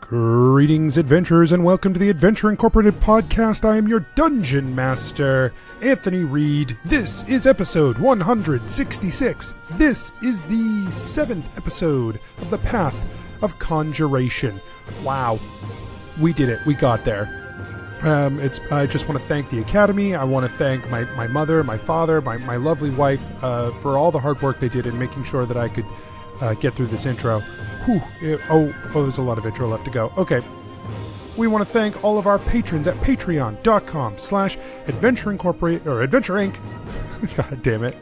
Greetings, adventurers, and welcome to the Adventure Incorporated podcast. I am your Dungeon Master, Anthony Reed. This is episode 166. This is the 7th episode of the Path of Conjuration. Wow. We did it. We got there. I just want to thank the Academy. I want to thank my mother, my father, my lovely wife for all the hard work they did in making sure that I could get through this intro. There's a lot of intro left to go. Okay. We want to thank all of our patrons at patreon.com/Adventure Incorporated, or Adventure Inc. God damn it.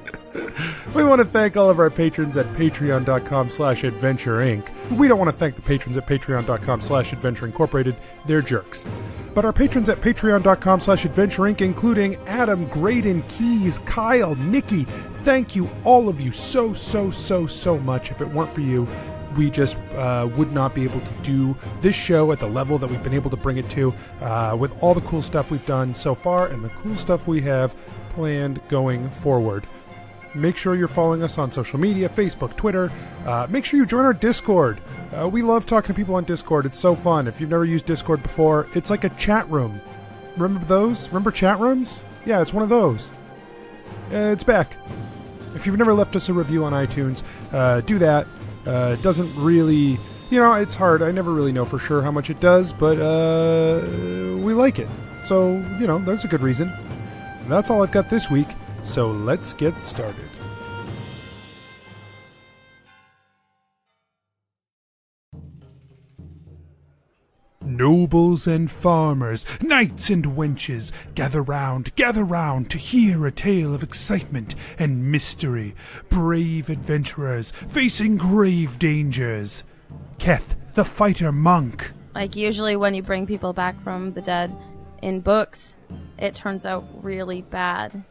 We want to thank all of our patrons at patreon.com/Adventure Inc. We don't want to thank the patrons at patreon.com/Adventure Incorporated. They're jerks. But our patrons at patreon.com/Adventure Inc., including Adam, Graydon, Keys, Kyle, Nikki, thank you, all of you, so much. If it weren't for you, we just would not be able to do this show at the level that we've been able to bring it to with all the cool stuff we've done so far and the cool stuff we have planned going forward. Make sure you're following us on social media, Facebook, Twitter. Make sure you join our Discord. We love talking to people on Discord. It's so fun. If you've never used Discord before, it's like a chat room. Remember those? Remember chat rooms? Yeah, it's one of those. It's back. If you've never left us a review on iTunes, do that. It doesn't really, it's hard. I never really know for sure how much it does, but we like it. So, that's a good reason. That's all I've got this week, so let's get started. Nobles and farmers, knights and wenches, gather round to hear a tale of excitement and mystery. Brave adventurers facing grave dangers. Keth, the fighter monk. Like, usually when you bring people back from the dead in books, it turns out really bad.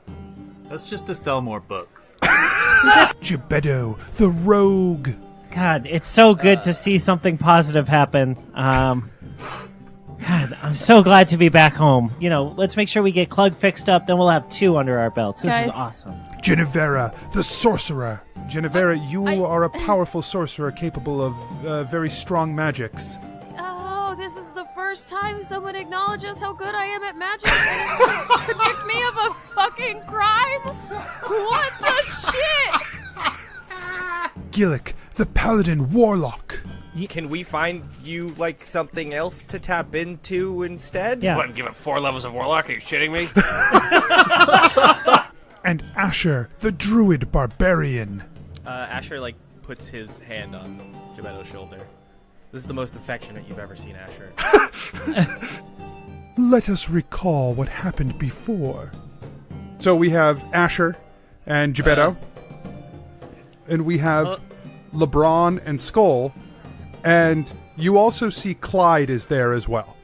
That's just to sell more books. ReedJebeddo, the rogue. God, it's so good to see something positive happen. God, I'm so glad to be back home. Let's make sure we get Clug fixed up, then we'll have 2 under our belts. This is awesome. Genevera, the sorcerer. Genevera, you are a powerful sorcerer capable of very strong magics. Oh, this is the first time someone acknowledges how good I am at magic and convict me of a fucking crime? What the shit? Gillick, the paladin warlock. Can we find you, something else to tap into instead? Yeah. What, give it 4 levels of Warlock? Are you shitting me? And Asher, the druid barbarian. Asher, puts his hand on Jebeddo's shoulder. This is the most affectionate you've ever seen Asher. Let us recall what happened before. So we have Asher and Jebeddo. And we have LaBrawn and Skol. And you also see Clyde is there as well.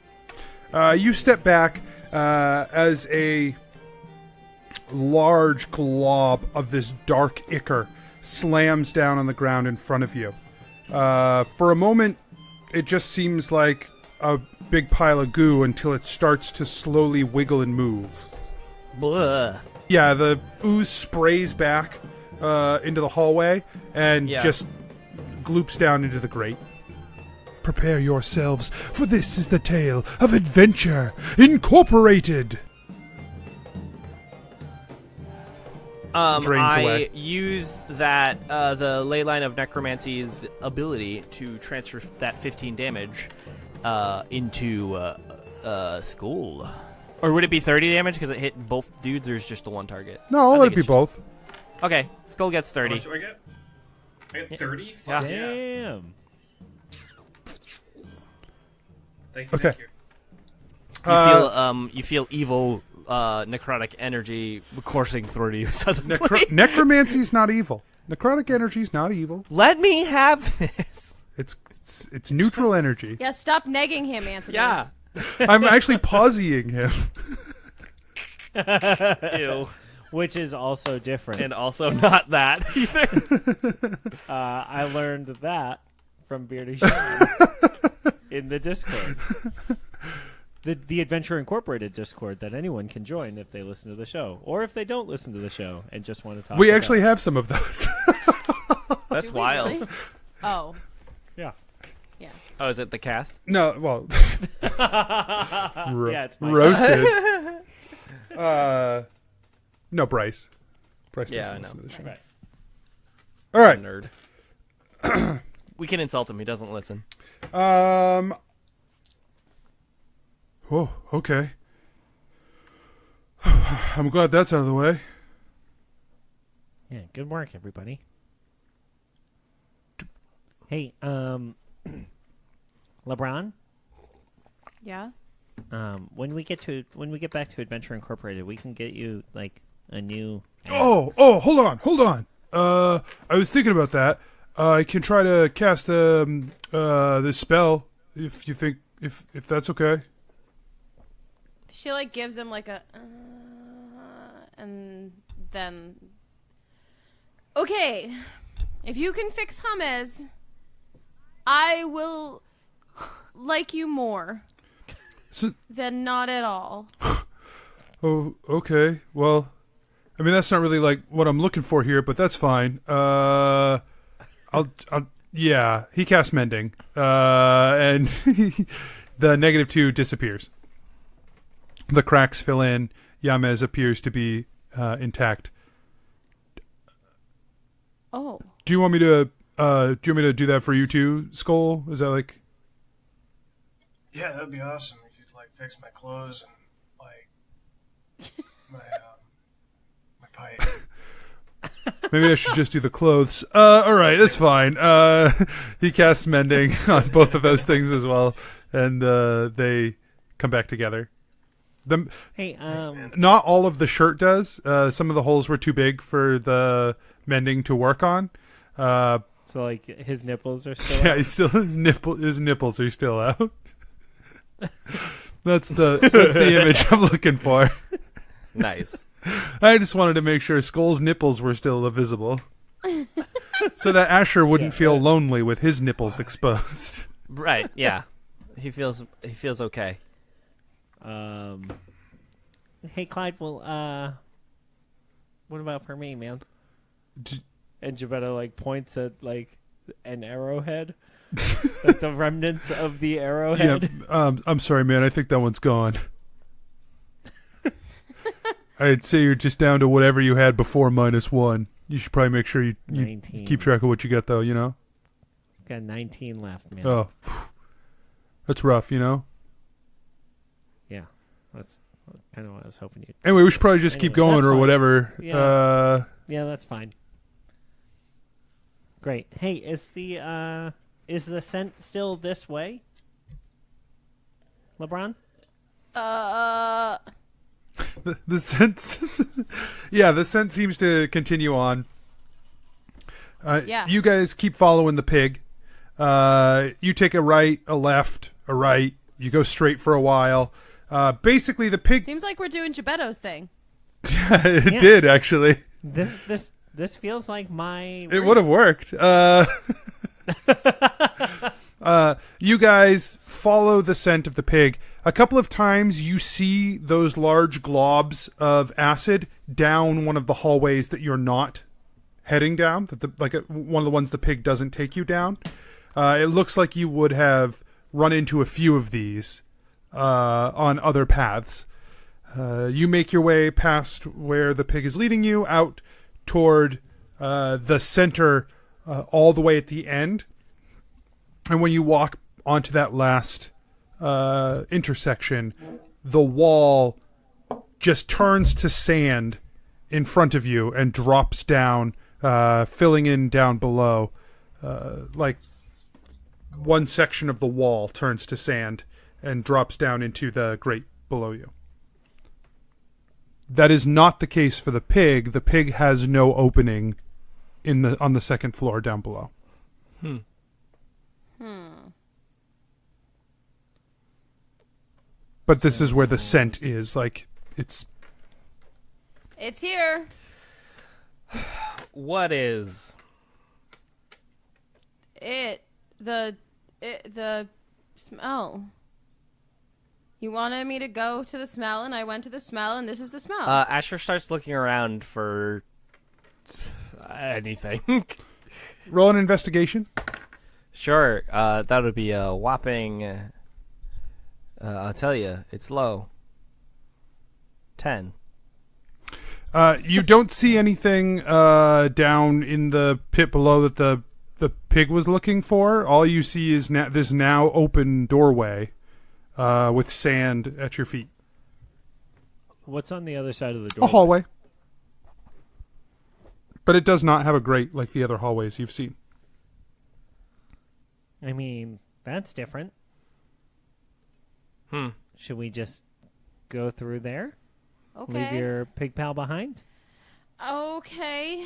You step back as a large glob of this dark ichor slams down on the ground in front of you. For a moment, it just seems like a big pile of goo until it starts to slowly wiggle and move. Blah. Yeah, the ooze sprays back into the hallway and just gloops down into the grate. Prepare yourselves, for this is the tale of Adventure Incorporated. I use that, the leyline of necromancy's ability to transfer that 15 damage into Skol. Or would it be 30 damage because it hit both dudes, or is just the one target? No, I'll let it be both. Okay, Skol gets 30. How much do I get? I get 30? Yeah. Damn. Thank you, Okay. thank you. You feel evil necrotic energy coursing through you suddenly. Necromancy's not evil. Necrotic energy's not evil. Let me have this. It's neutral energy. Yeah, stop negging him, Anthony. Yeah. I'm actually pausying him. Ew. Which is also different. And also not that either. I learned that from Beardy Shaman in the Discord. The Adventure Incorporated Discord that anyone can join if they listen to the show. Or if they don't listen to the show and just want to talk We about actually have some of those. That's wild. Really? Oh. Yeah. Yeah. Oh, is it the cast? No, well, Yeah, it's my roasted. No, Bryce. Bryce Yeah, doesn't I know. listen to the show. Right. All right. Nerd. We can insult him. He doesn't listen. Oh, okay. I'm glad that's out of the way. Yeah, good work, everybody. Hey, LeBron. Yeah. When we get back to Adventure Incorporated, we can get you like a new. Oh, hold on. I was thinking about that. I can try to cast this spell if you think if that's okay. She like gives him like a, and then. Okay, if you can fix James, I will like you more than not at all. Oh, okay. Well, I mean that's not really like what I'm looking for here, but that's fine. Yeah, he casts mending, and the -2 disappears. The cracks fill in. Yamez appears to be intact. Oh. Do you want me to do that for you too, Skull? Is that like? Yeah, that'd be awesome. You could like fix my clothes and like my pipe. Maybe I should just do the clothes. All right, that's fine. He casts mending on both of those things as well, and they come back together. Hey, Not all of the shirt does. Some of the holes were too big for the mending to work on. so like his nipples are still. Yeah, out? his nipples are still out. That's the image I'm looking for. Nice. I just wanted to make sure Skull's nipples were still visible, so that Asher wouldn't feel lonely with his nipples exposed. Right. Yeah. He feels okay. Hey, Clyde. Well, what about for me, man? And Gebetto like points at like an arrowhead, like the remnants of the arrowhead. Yeah, I'm sorry, man. I think that one's gone. I'd say you're just down to whatever you had before -1. You should probably make sure you 19. keep track of what you got, though, you know? Got 19 left, man. Oh, that's rough, you know? Yeah, that's kind of what I was hoping you'd. Anyway, we should probably just keep Anyway, going that's or fine. whatever. Yeah. Yeah, that's fine. Great. Hey, is the scent still this way, LeBron? The scent... yeah, the scent seems to continue on. Yeah. You guys keep following the pig. You take a right, a left, a right. You go straight for a while. Basically, the pig... Seems like we're doing Gebetto's thing. It did, actually. This feels like my. It would have worked. You guys follow the scent of the pig. A couple of times you see those large globs of acid down one of the hallways that you're not heading down. One of the ones the pig doesn't take you down. It looks like you would have run into a few of these on other paths. You make your way past where the pig is leading you out toward the center all the way at the end. And when you walk onto that last intersection, the wall just turns to sand in front of you and drops down, filling in down below. Like one section of the wall turns to sand and drops down into the grate below you. That is not the case for the pig. The pig has no opening on the second floor down below. But this is where the scent is. Like, it's here. What is? The smell. You wanted me to go to the smell, and I went to the smell, and this is the smell. Asher starts looking around for anything. roll an investigation. Sure, that would be a whopping. I'll tell you, it's low. 10. You don't see anything down in the pit below that the pig was looking for. All you see is this now open doorway with sand at your feet. What's on the other side of the door? A hallway. But it does not have a grate like the other hallways you've seen. I mean, that's different. Should we just go through there? Okay. Leave your pig pal behind? Okay.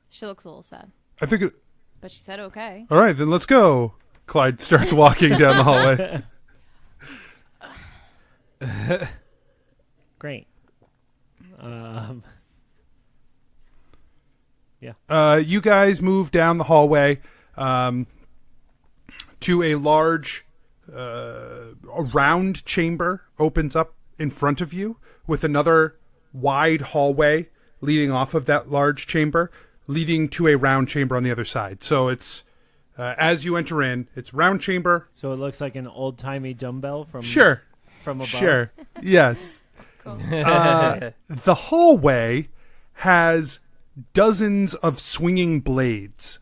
She looks a little sad, I think it... but she said okay. All right, then let's go. Clyde starts walking down the hallway. Great. You guys move down the hallway to a large, a round chamber opens up in front of you with another wide hallway leading off of that large chamber, leading to a round chamber on the other side. So it's, as you enter in, it's round chamber. So it looks like an old-timey dumbbell from above. Sure. Yes. Cool. The hallway has dozens of swinging blades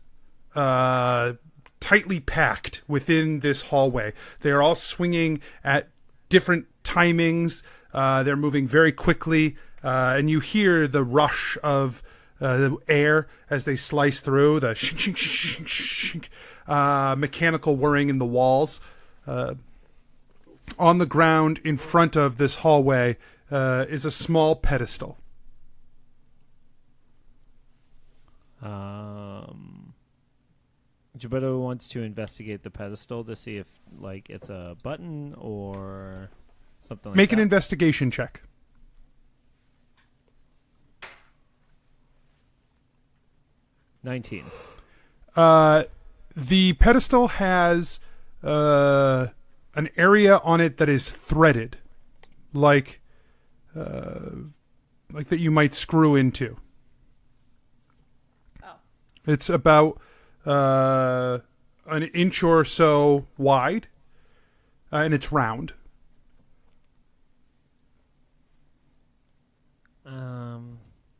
tightly packed within this hallway. They are all swinging at different timings. They're moving very quickly, and you hear the rush of the air as they slice through, the shink, shink, shink, shink, shink, mechanical whirring in the walls. On the ground in front of this hallway is a small pedestal. Gebeddo wants to investigate the pedestal to see if, like, it's a button or something like Make that. an investigation check. $19. The pedestal has an area on it that is threaded, like that you might screw into. Oh. It's about an inch or so wide, and it's round.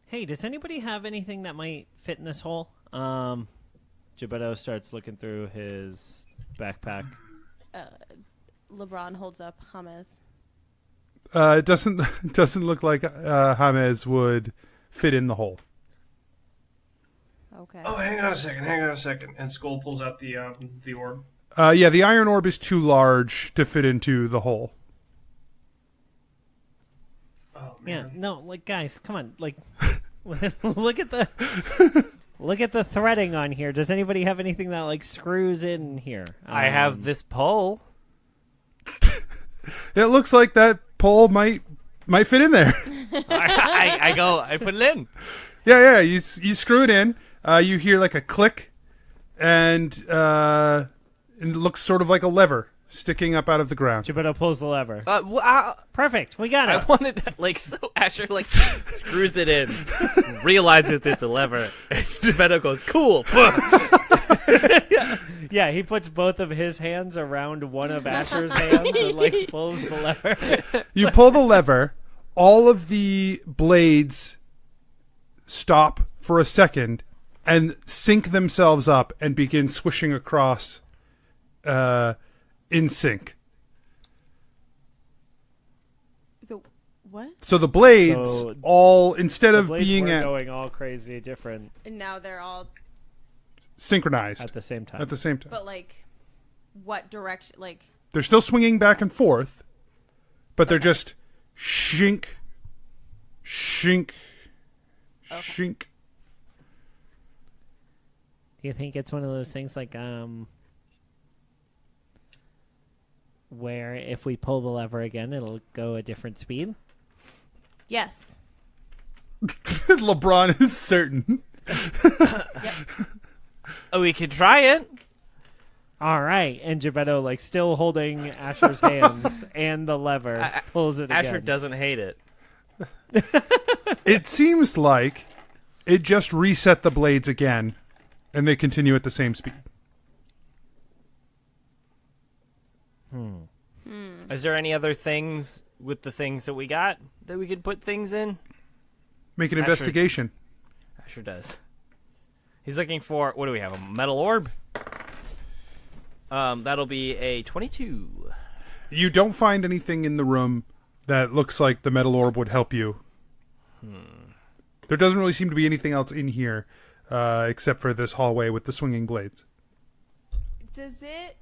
Hey, does anybody have anything that might fit in this hole? Gebeddo starts looking through his backpack. LeBron holds up James. It doesn't look like James would fit in the hole. Okay. Oh, hang on a second. And Skull pulls out the orb. Yeah, the iron orb is too large to fit into the hole. Oh, Yeah, man. no, like, guys, come on, like, look at the threading on here. Does anybody have anything that, like, screws in here? I have this pole. It looks like that pole might fit in there. I put it in. Yeah. You screw it in. You hear like a click, and it looks sort of like a lever sticking up out of the ground. Gebeddo pulls the lever. I Perfect, we got it. wanted to, so Asher screws it in, realizes it's a lever, and Gebeddo goes, cool. Yeah, he puts both of his hands around one of Asher's hands and, like, pulls the lever. You pull the lever. All of the blades stop for a second and sync themselves up and begin swishing across in sync. The what? So the blades So all, instead The of blades being were going all crazy different And now they're all, synchronized at the same time. at the same time. but like, what direction? Like, They're still swinging back and forth, but they're just shink, shink, shink. Do you think it's one of those things like where if we pull the lever again, it'll go a different speed? yes. LeBron is certain. Oh, we could try it. All right, and Gebeddo, like, still holding Asher's hands and the lever, pulls it Asher again. doesn't hate it. It seems like It just reset the blades again, and they continue at the same speed. Is there any other things with the things that we got that we could put things in? Make an investigation. Asher does. He's looking for, what do we have, a metal orb? That'll be a 22. You don't find anything in the room that looks like the metal orb would help you. There doesn't really seem to be anything else in here except for this hallway with the swinging blades. Does it,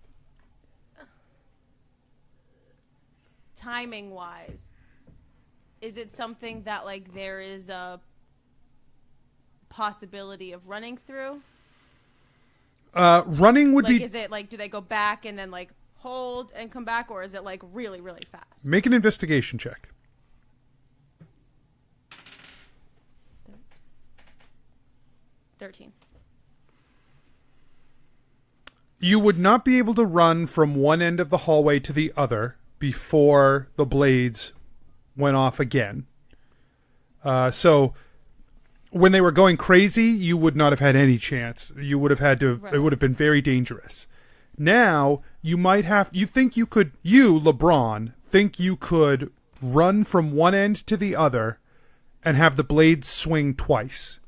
timing wise, is it something that like there is a possibility of running through? Running would like, be... Is it like, do they go back and then like hold and come back, or is it like really, really fast? Make an investigation check. 13. You would not be able to run from one end of the hallway to the other before the blades went off again. So when they were going crazy, you would not have had any chance. You would have had to, Right. It would have been very dangerous. Now, you might have, you, LeBron, think you could run from one end to the other and have the blades swing twice.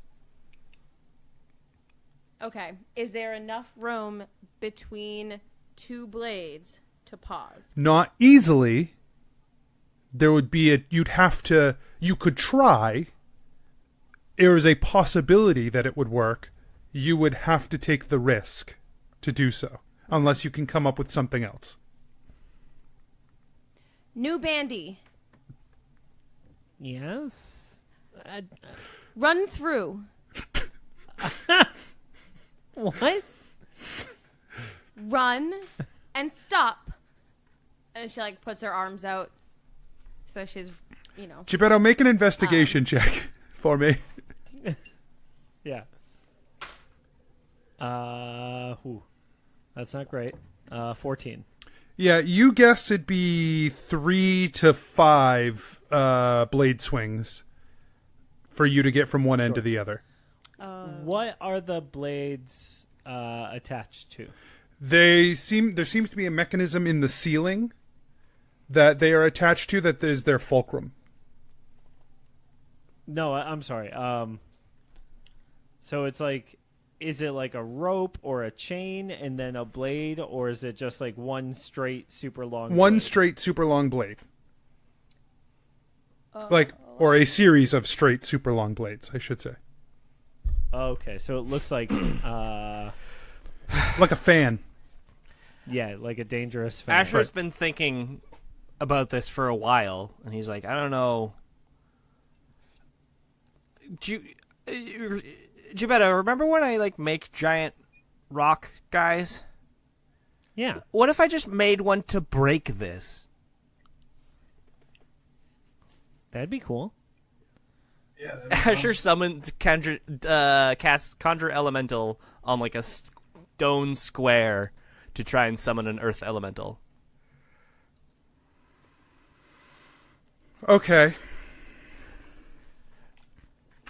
Okay. Is there enough room between two blades to pause? Not easily. There would be you could try. There is a possibility that it would work. You would have to take the risk to do so, unless you can come up with something else. New bandy. Yes. Run through. What? Run and stop. And she like puts her arms out. So she's, Gebeddo, make an investigation check for me. Yeah. That's not great. 14. Yeah, you guess it'd be 3 to 5 blade swings for you to get from one end to the other. What are the blades attached to? There seems to be a mechanism in the ceiling that they are attached to that is their fulcrum. No, I'm sorry. So it's like, is it like a rope or a chain and then a blade, or is it just like one straight super long blade? Straight super long blade. Or a series of straight super long blades, I should say. Okay, so it looks like Like a fan. yeah, like a dangerous fan. Asher's been thinking about this for a while, and he's like, I don't know. Gebeddo, remember when I like make giant rock guys? Yeah. What if I just made one to break this? That'd be cool. Yeah, that'd be Asher awesome. summoned casts Conjure Elemental on like a stone square to try and summon an Earth Elemental. Okay.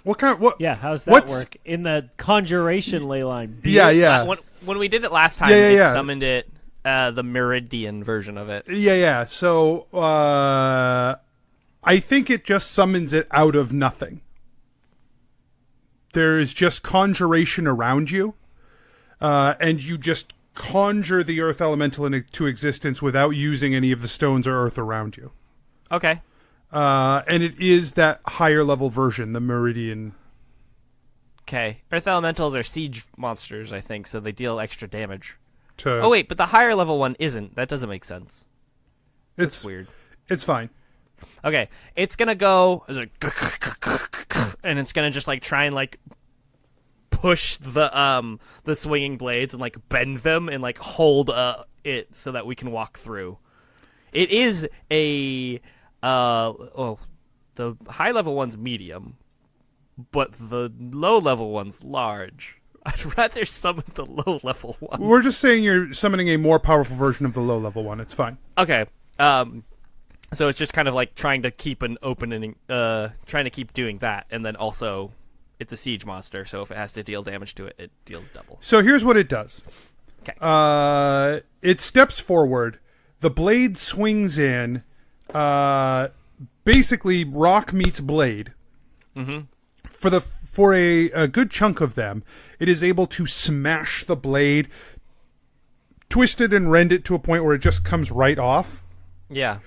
What? Yeah, how's that What's- work? In the Conjuration ley line. Yeah. When we did it last time, Yeah. it summoned it, the Meridian version of it. Yeah. So, I think it just summons it out of nothing. There is just conjuration around you, and you just conjure the earth elemental into existence without using any of the stones or earth around you. Okay. And it is that higher level version, the Meridian. Okay. Earth Elementals are siege monsters, I think, so they deal extra damage. To Oh, wait, but the higher level one isn't. That doesn't make sense. it's That's weird. It's fine. Okay, it's gonna go, and it's gonna just like try and like push the swinging blades and like bend them and like hold it so that we can walk through. It is a the high level one's medium, but the low level one's large. I'd rather summon the low level one. We're just saying you're summoning a more powerful version of the low level one. It's fine. Okay. So it's just kind of like trying to keep an opening, trying to keep doing that, and then also it's a siege monster, so if it has to deal damage to it, it deals double. So here's what it does. Okay. It steps forward. The blade swings in. Basically, rock meets blade. Mm-hmm. For a good chunk of them, it is able to smash the blade, twist it and rend it to a point where it just comes right off. Yeah.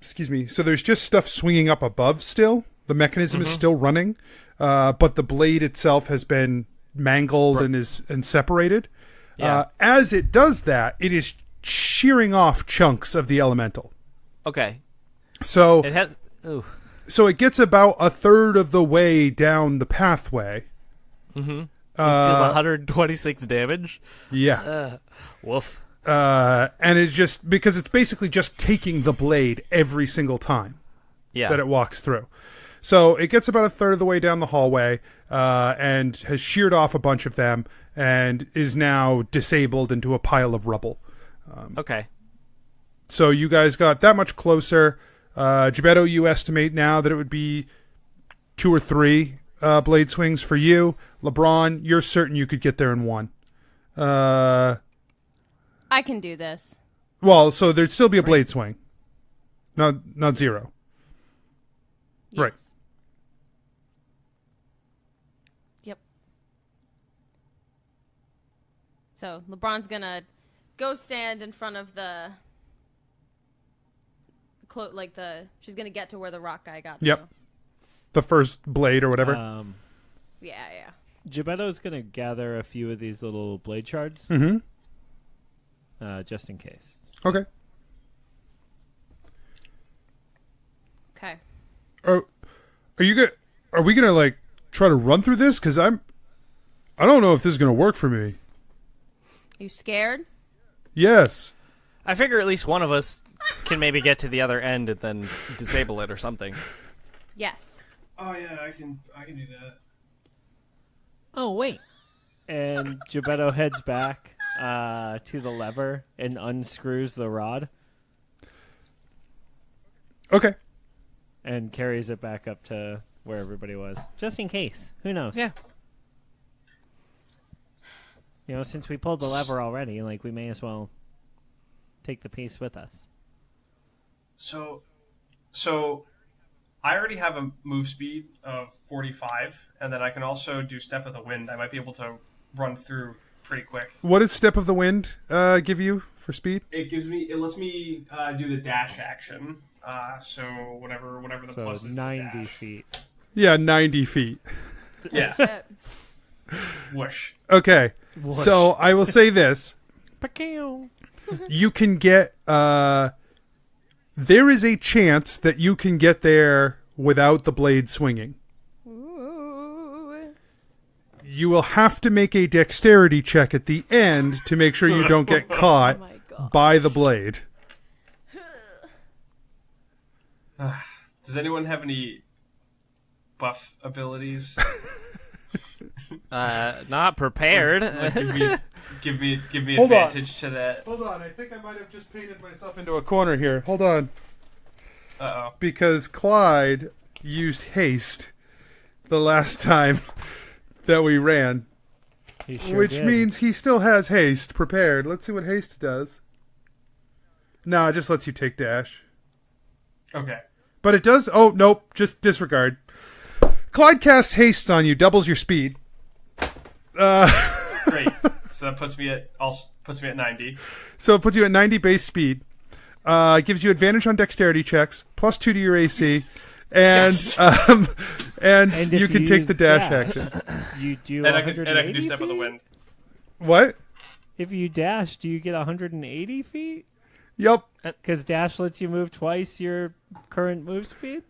Excuse me. So there's just stuff swinging up above still. The mechanism is still running, but the blade itself has been mangled and separated. Yeah. As it does that, it is shearing off chunks of the elemental. Okay. So It has. Ooh. so it gets about a third of the way down the pathway. Mm-hmm. It does 126 damage. Yeah. Woof. And it's just because it's basically just taking the blade every single time Yeah. that it walks through. So it gets about a third of the way down the hallway and has sheared off a bunch of them and is now disabled into a pile of rubble. Okay. So you guys got that much closer. Gebeddo, you estimate now that it would be 2 or 3 blade swings for you. LaBrawn, you're certain you could get there in 1. I can do this. Well, so there'd still be a blade swing. Not 0. Yes. Right. Yep. So LeBron's gonna go stand in front of the she's gonna get to where the rock guy got. Yep. To. The first blade or whatever. Yeah. Gebeddo's going to gather a few of these little blade shards. Mm-hmm. Just in case. Okay. Okay. Are we gonna like try to run through this? Because I don't know if this is gonna work for me. You scared? Yes. I figure at least one of us can maybe get to the other end and then disable it or something. Yes. Oh yeah, I can do that. Oh, wait. And Gebeddo heads back to the lever and unscrews the rod Okay. and carries it back up to where everybody was. Just in case. Who knows? Yeah. You know, since we pulled the lever already, like, we may as well take the piece with us. So I already have a move speed of 45, and then I can also do Step of the Wind. I might be able to run through pretty quick. What does Step of the Wind give you for speed? It lets me do the dash action. So whatever the So plus is. 90 feet. Yeah, 90 feet. Yeah. Shit. Whoosh. Okay. Whoosh. So I will say this. Pacow. You can get there is a chance that you can get there without the blade swinging. Ooh. You will have to make a dexterity check at the end to make sure you don't get caught Oh my god. by the blade. Does anyone have any buff abilities? Not prepared. give me Hold on. advantage to that. Hold on, I think I might have just painted myself into a corner here. Hold on. Uh-oh. Because Clyde used haste the last time that we ran. He sure Which did. means he still has haste prepared. Let's see what haste does. No, it just lets you take dash. Okay. But it does... Oh, nope. Just disregard. Clyde casts haste on you. Doubles your speed. Great. So that puts me at 90. So it puts you at 90 base speed. Gives you advantage on dexterity checks. Plus 2 to your AC. And and And if you can you take use the dash dash. action. You do And I can do 180 Step of the feet? Wind. What? If you dash, do you get 180 feet? Yup. Because dash lets you move twice your current move speed?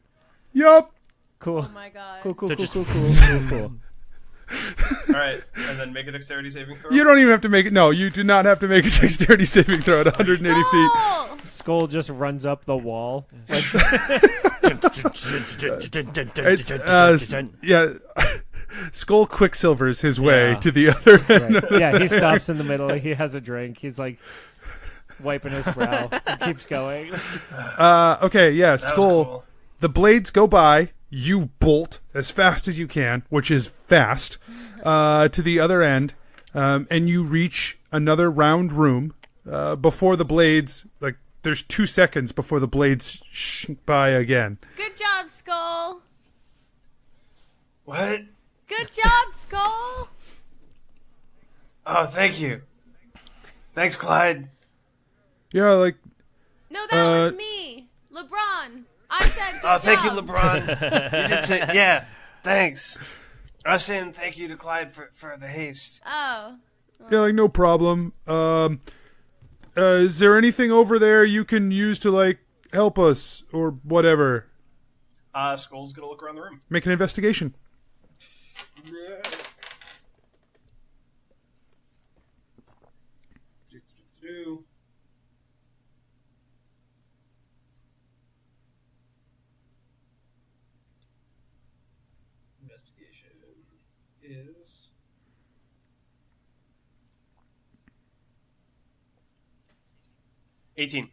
Yup. Cool. Oh my god. Cool. So just- All right, and then make a dexterity saving throw. You don't even have to make it. No, you do not have to make a dexterity saving throw at 180 feet. Oh! Skull just runs up the wall. Like, It's, yeah. Skull quicksilvers his way Yeah. to the other end. right. Yeah, he stops in the middle. He has a drink. He's like wiping his brow. He keeps going. Okay, yeah, That was Skull. cool. The blades go by. you bolt as fast as you can, which is fast, to the other end, and you reach another round room before the blades, like, there's 2 seconds before the blades by again. Good job, Skull. What? Good job, Skull. Oh, thank you. Thanks, Clyde. Yeah, like, No, that was me. LeBron. I said good Oh, thank you, job. LeBron. You did say, yeah, thanks. I was saying thank you to Clyde for the haste. Oh. yeah, like, no problem. Is there anything over there you can use to, like, help us or whatever? Skull's gonna look around the room. Make an investigation. Investigation is 18.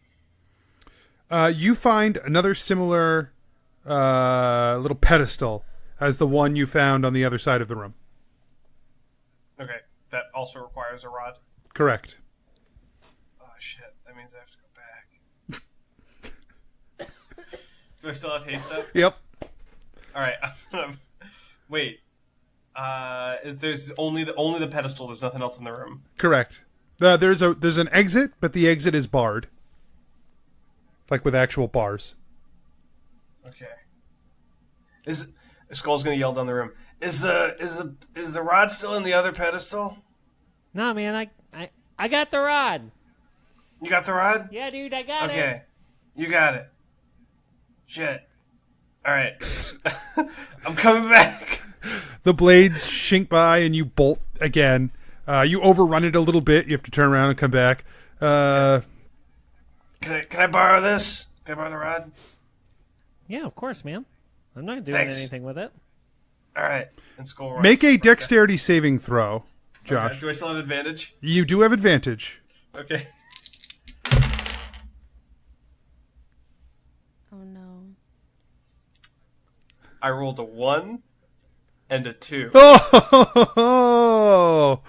You find another similar little pedestal as the one you found on the other side of the room. Okay, that also requires a rod. Correct. Oh shit, that means I have to go back. Do I still have haste up? Yep. Alright, wait. There's only the pedestal, there's nothing else in the room. Correct. There's an exit, but the exit is barred. Like with actual bars. Okay. Skull's gonna yell down the room. Is the rod still in the other pedestal? Nah, man, I got the rod. You got the rod? Yeah, dude, I got it. Okay. You got it. Shit. Alright. I'm coming back. The blades shink by and you bolt again. You overrun it a little bit. You have to turn around and come back. Can I borrow this? Can I borrow the rod? Yeah, of course, man. I'm not doing Thanks. anything with it. Alright. And Skull runs. Make a dexterity saving throw, Josh. Okay. Do I still have advantage? You do have advantage. Okay. Oh no. I rolled a 1 and a 2. Oh!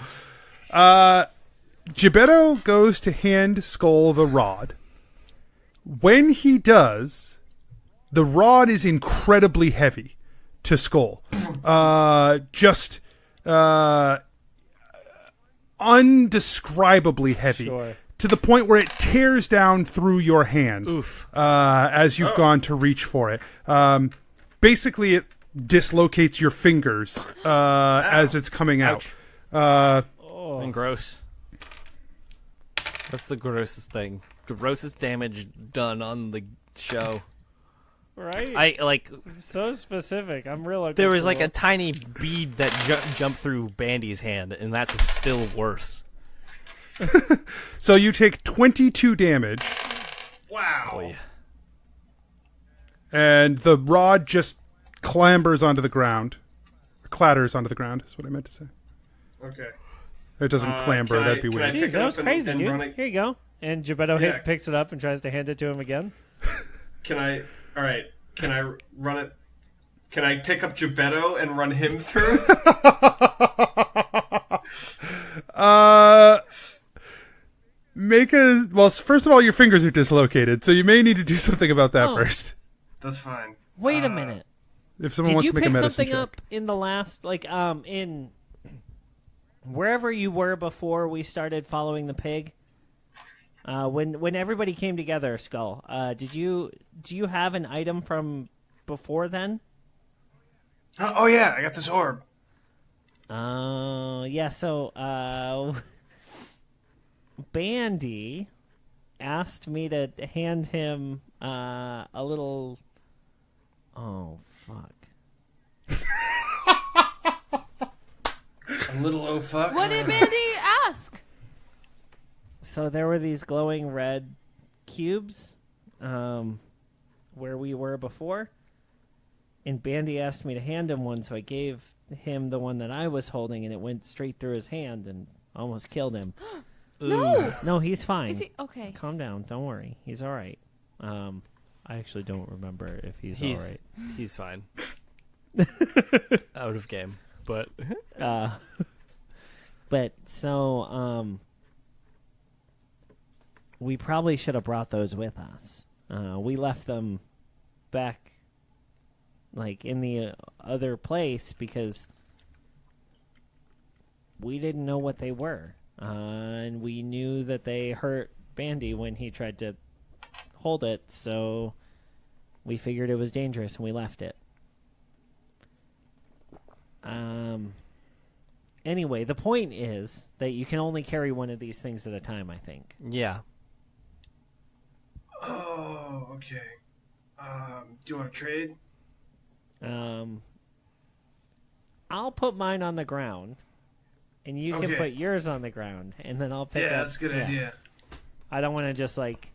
Gebetto goes to hand Skull the rod. When he does, the rod is incredibly heavy to Skull. Just undescribably heavy. Sure. To the point where it tears down through your hand. Oof. As you've gone to reach for it. Basically, it dislocates your fingers as it's coming out. And gross. That's the grossest thing. Grossest damage done on the show. Right? I like. So specific. I'm real. There was like a tiny bead that jumped through Bandy's hand, and that's still worse. So you take 22 damage, Wow. Boy. and the rod just clambers onto the ground. Clatters onto the ground, is what I meant to say. Okay. It doesn't clamber, can I- that'd be can I weird. pick Jeez, it that up was and- crazy, and run dude. it? Here you go. And Gebetto Yeah. picks it up and tries to hand it to him again. Can I... Alright. Can I run it... Can I pick up Gebetto and run him through? Make a... Well, first of all, your fingers are dislocated, so you may need to do something about that Oh. first. That's fine. Wait a minute. If someone Did wants you to make a pick medicine something check. up in the last, like, in wherever you were before we started following the pig? When everybody came together, Skull, do you have an item from before then? Oh yeah, I got this orb. Yeah. So, Bandy asked me to hand him a little. Oh fuck. A little oh fuck. What did Mandy ask? So there were these glowing red cubes, where we were before, and Bandy asked me to hand him one, so I gave him the one that I was holding, and it went straight through his hand and almost killed him. No. No, he's fine. Is he okay? Calm down. Don't worry. He's all right. I actually don't remember if he's all right. He's fine. Out of game, but but so we probably should have brought those with us. We left them back, like, in the other place because we didn't know what they were. And we knew that they hurt Bandy when he tried to hold it, so we figured it was dangerous and we left it. Anyway, the point is that you can only carry one of these things at a time, I think. yeah. Oh, okay. Do you want to trade? I'll put mine on the ground, and you can Okay. put yours on the ground, and then I'll pick up. Yeah, that's a good idea. I don't want to just, like,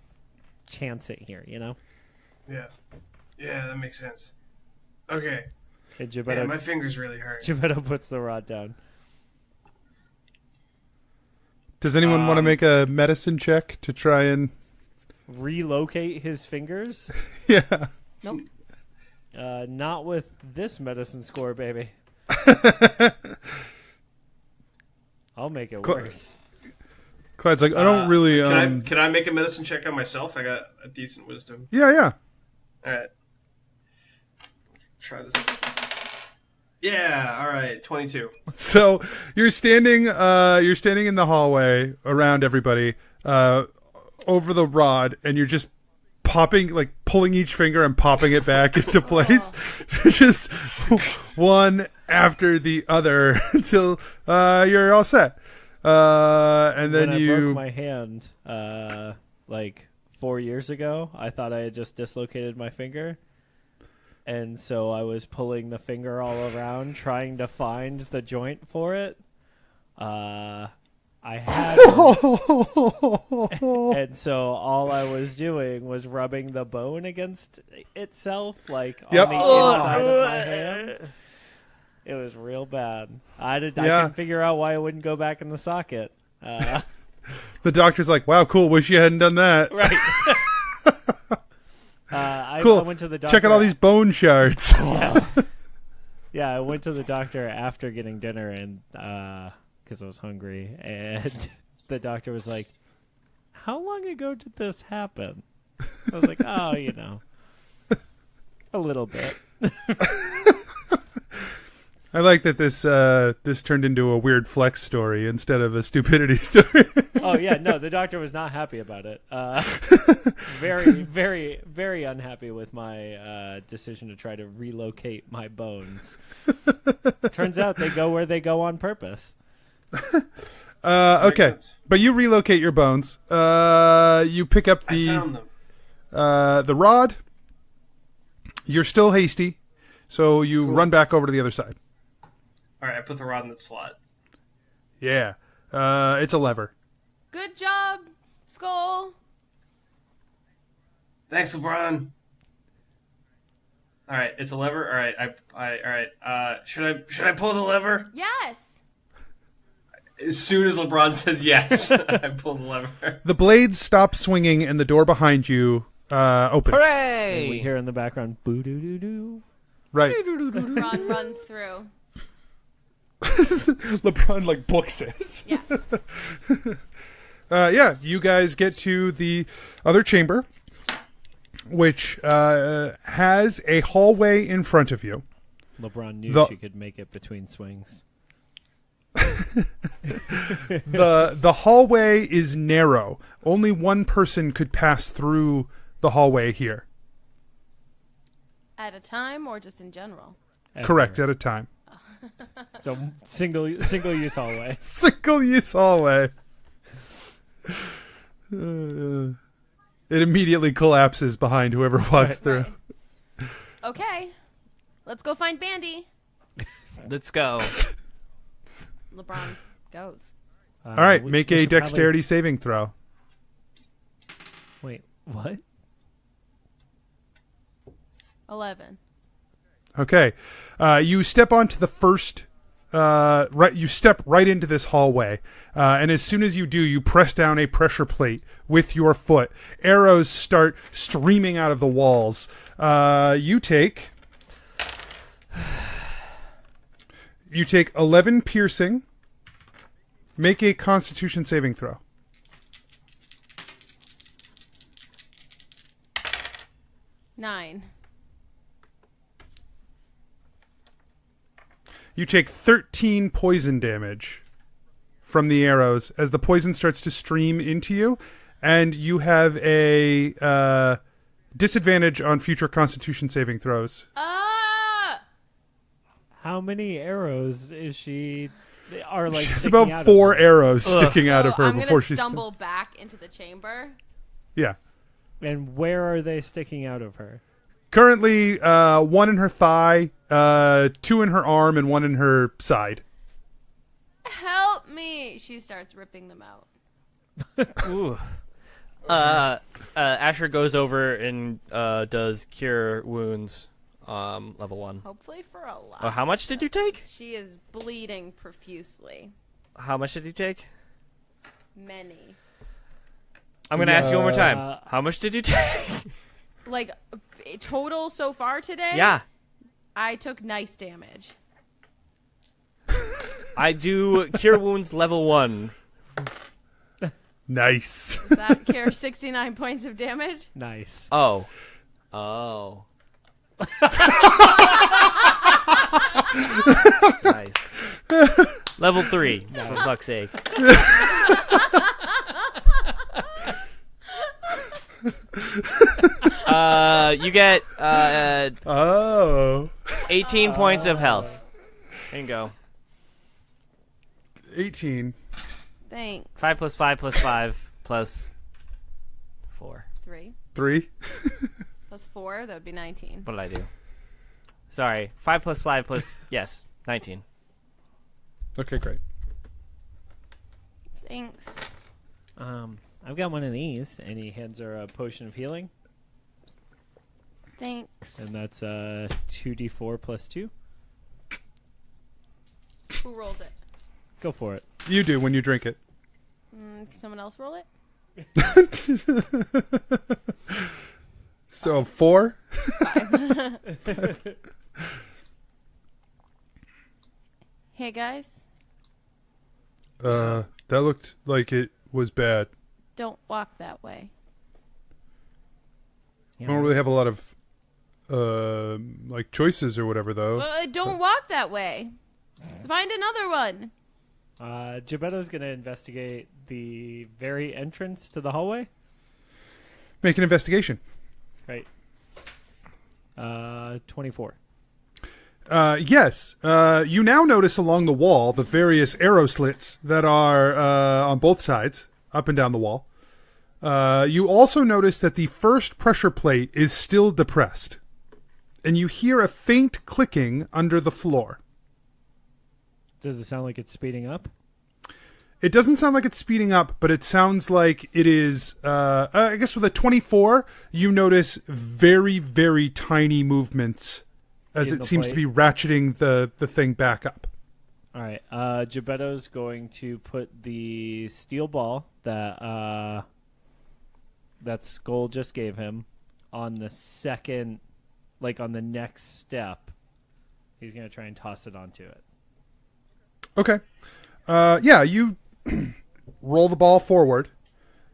chance it here, you know? Yeah. Yeah, that makes sense. Okay. And Yeah, my finger's really hurt. Gebeddo puts the rod down. Does anyone want to make a medicine check to try and... Relocate his fingers? Yeah. Nope. Not with this medicine score, baby. I'll make it worse. Clyde's like, I don't really... Can I make a medicine check on myself? I got a decent wisdom. Yeah. All right. Try this. Yeah, all right, 22. So you're standing in the hallway around everybody, over the rod, and you're just popping, like pulling each finger and popping it back into place, just one after the other until you're all set. And then when I you broke my hand, like 4 years ago, I thought I had just dislocated my finger. And so I was pulling the finger all around, trying to find the joint for it. I had and so all I was doing was rubbing the bone against itself, like on the inside of my hand. It was real bad. I couldn't figure out why it wouldn't go back in the socket. the doctor's like, wow, cool, wish you hadn't done that. Right. Cool. I went to the doctor. Check out all these bone shards. Yeah, I went to the doctor after getting dinner and because I was hungry, and the doctor was like, "How long ago did this happen?" I was like, "Oh, a little bit." I like that this turned into a weird flex story instead of a stupidity story. Oh yeah, no, the doctor was not happy about it. Very, very, very unhappy with my decision to try to relocate my bones. Turns out they go where they go on purpose. Okay, but you relocate your bones. You pick up I found them. the rod. You're still hasty, so you run back over to the other side. All right, I put the rod in the slot. Yeah, it's a lever. Good job, Skull. Thanks, LeBron. All right, it's a lever. All right, all right. Should I pull the lever? Yes. As soon as LeBron says yes, I pull the lever. The blades stop swinging, and the door behind you opens. Hooray! And we hear in the background, boo doo doo doo. Right. Ron runs through. LeBron like books it. Yeah. You guys get to the other chamber, which has a hallway in front of you. LeBron knew she could make it between swings. The hallway is narrow. Only one person could pass through the hallway here. At a time or just in general? Correct, at a time. So single use hallway. Single use hallway. It immediately collapses behind whoever walks through. Right. Okay. Let's go find Bandy. Let's go. LeBron goes. All right, we make a should dexterity saving throw. Wait, what? 11. Okay, you step onto the first. You step right into this hallway, and as soon as you do, you press down a pressure plate with your foot. Arrows start streaming out of the walls. You take You take 11 piercing. Make a Constitution saving throw. Nine. You take 13 poison damage from the arrows as the poison starts to stream into you, and you have a disadvantage on future Constitution saving throws. How many arrows is she? Are like She's sticking about out 4 of her? arrows sticking out So of her I'm before gonna she's stumble back into the chamber. Yeah. And where are they sticking out of her? Currently, 1 in her thigh, 2 in her arm, and 1 in her side. Help me! She starts ripping them out. Ooh. Asher goes over and does cure wounds, level 1. Hopefully for a lot. Oh, how much did you take? She is bleeding profusely. How much did you take? Many. I'm gonna ask you one more time. How much did you take? Like, total so far today? Yeah. I took nice damage. I do cure wounds level 1. Nice. Does that care 69 points of damage? Nice. Oh. Nice. Level 3, for fuck's sake. You get 18 points of health. There you go. 18. Thanks. 5 plus 5 plus 5 plus 4. 3. 3. Plus 4, that would be 19. What did I do? Sorry. 5 plus 5 plus, yes, 19. Okay, great. Thanks. I've got one of these, and he hands her a potion of healing, Thanks. and that's 2d4 plus 2. Who rolls it? Go for it. You do when you drink it. Can someone else roll it? So 4. Hey, guys. That looked like it was bad. Don't walk that way. I don't really have a lot of like choices or whatever though. Don't walk that way. Find another one. Gebeddo's going to investigate the very entrance to the hallway. Make an investigation. Right. 24. Yes. You now notice along the wall the various arrow slits that are on both sides, up and down the wall. You also notice that the first pressure plate is still depressed, and you hear a faint clicking under the floor. Does it sound like it's speeding up? It doesn't sound like it's speeding up, but it sounds like it is, I guess with a 24, you notice very, very tiny movements as In it the seems to plate? be ratcheting the thing back up. All right. Gebeddo's going to put the steel ball that Skull just gave him on the second, like on the next step. He's going to try and toss it onto it. Okay. Yeah, you roll the ball forward.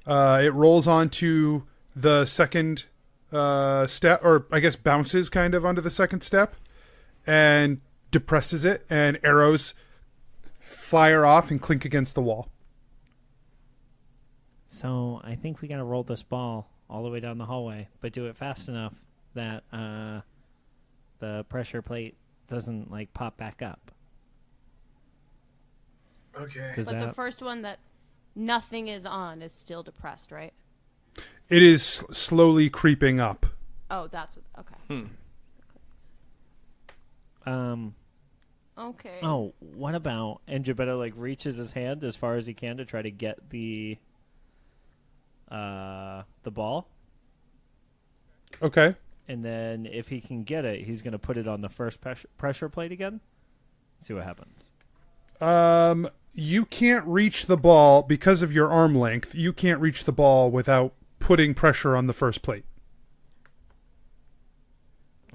It rolls onto the second step, or I guess bounces kind of onto the second step, and depresses it, and arrows fire off and clink against the wall. So I think we got to roll this ball all the way down the hallway, but do it fast enough that the pressure plate doesn't like pop back up. Okay. Does But that... the first one that nothing is on is still depressed, right? It is slowly creeping up. Oh, that's what. Okay. Okay. Oh, what about... And Gebeddo like reaches his hand as far as he can to try to get the ball. Okay. And then if he can get it, he's going to put it on the first pressure plate again. See what happens. You can't reach the ball because of your arm length. You can't reach the ball without putting pressure on the first plate.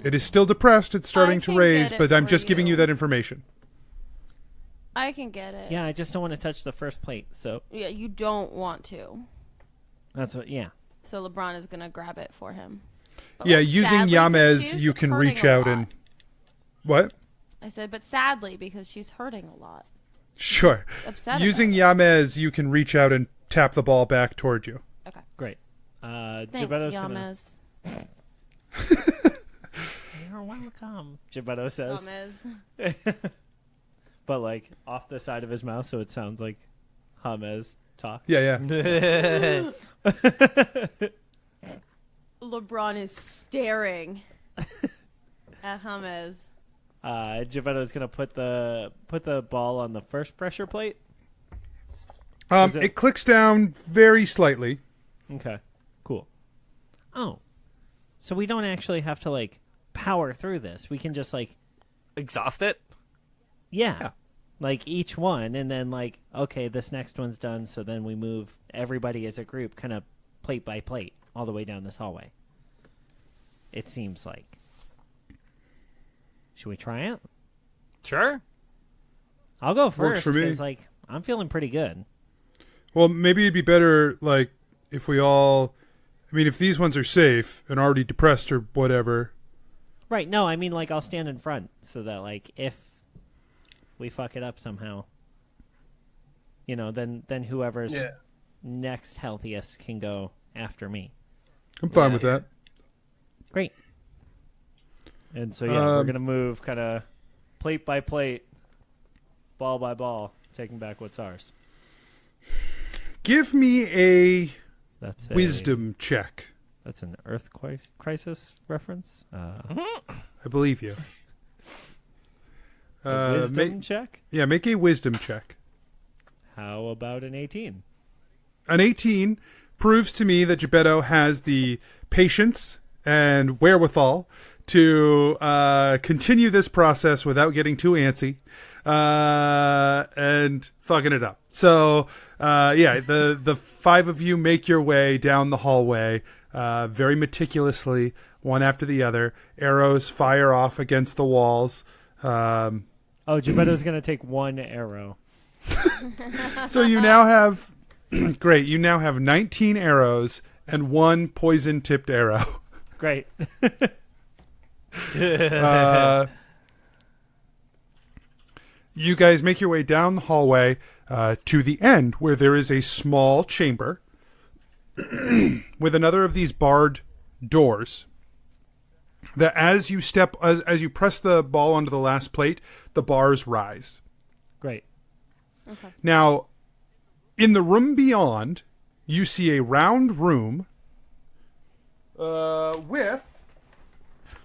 It is still depressed. It's starting to can raise, get it but I'm for just giving you. you that information. I can get it. Yeah, I just don't want to touch the first plate. So Yeah, you don't want to. that's what. Yeah. So LeBron is gonna grab it for him. But, Yeah, like, using sadly, Yamez, she's you can hurting reach a out lot. and... What? I said, but sadly, because she's hurting a lot. Sure. Upset. Using about Yamez, you can reach out and tap the ball back toward you. it. Okay. Great. Thanks, Gebetto's gonna. Yamez. You're welcome. Gebetto says, Yamez. but like off the side of his mouth, so it sounds like Hamez talk. Yeah. LeBron is staring at Yamez. Gebetto's gonna put the ball on the first pressure plate. Is it- It clicks down very slightly. Okay, cool. Oh, so we don't actually have to like power through this. We can just like, Exhaust it? yeah, like each one, and then like, okay, this next one's done. So then we move everybody as a group, kind of plate by plate, all the way down this hallway. It seems like. Should we try it? Sure. I'll go Works first for me. because like I'm feeling pretty good. Well, maybe it'd be better, like, if we all... I mean, if these ones are safe and already depressed or whatever... Right, no, I mean, like, I'll stand in front so that, like, if we fuck it up somehow, you know, then whoever's Yeah. next healthiest can go after me. I'm fine Yeah. with that. Great. And so, yeah, we're Um, going to move kind of plate by plate, ball by ball, taking back what's ours. Give me a That's wisdom check. That's an Earth crisis reference. I believe you. A wisdom check? Make a wisdom check. How about an 18? An 18 proves to me that Gebetto has the patience and wherewithal to continue this process without getting too antsy and fucking it up. So, the five of you make your way down the hallway very meticulously, one after the other. Arrows fire off against the walls. Oh, Gebetto's going to take one arrow. So you now have... Great, you now have 19 arrows and one poison-tipped arrow. Great. You guys make your way down the hallway to the end, where there is a small chamber with another of these barred doors. That as you press the ball onto the last plate, the bars rise. Great. Okay. Now, in the room beyond, you see a round room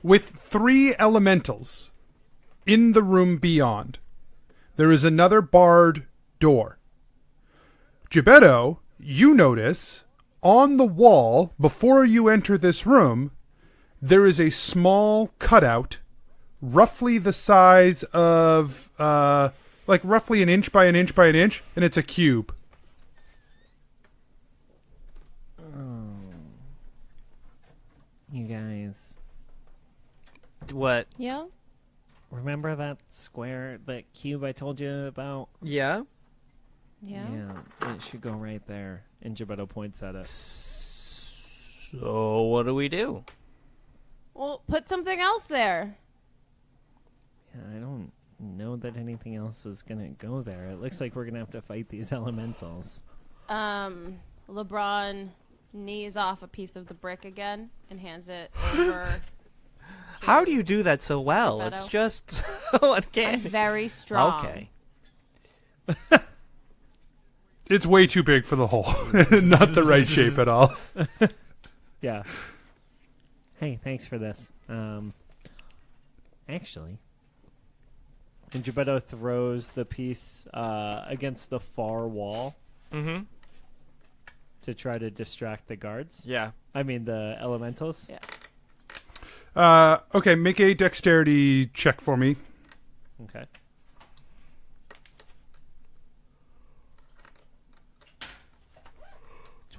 with three elementals in the room beyond. There is another barred door. Gebetto, you notice on the wall before you enter this room, there is a small cutout, roughly the size of, like roughly an inch by an inch by an inch, and it's a cube. You guys, What? Yeah? remember that square, that cube I told you about? Yeah? Yeah. It should go right there. And Gebetto points at it. So what do we do? Well, put something else there. Yeah, I don't know that anything else is going to go there. It looks like we're going to have to fight these elementals. LeBron knees off a piece of the brick again and hands it over. How do you do that so well? Gebetto. It's just so I'm uncanny. very strong. Okay. It's way too big for the hole. Not the right shape at all. Yeah. Hey, thanks for this. Actually, and Gebetto throws the piece against the far wall Mm-hmm. to try to distract the guards. Yeah. I mean, the elementals. Yeah. Okay, make a dexterity check for me. Okay.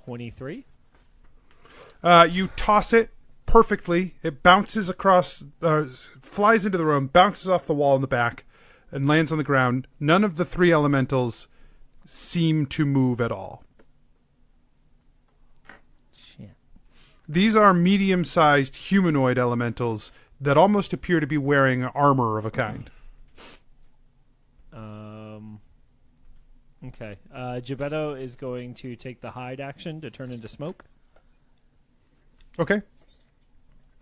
$23. You toss it perfectly. It bounces across, flies into the room, bounces off the wall in the back, and lands on the ground. None of the 3 elementals seem to move at all. Shit. These are medium-sized humanoid elementals that almost appear to be wearing armor of a kind. Okay. Gebeddo is going to take the hide action to turn into smoke Okay.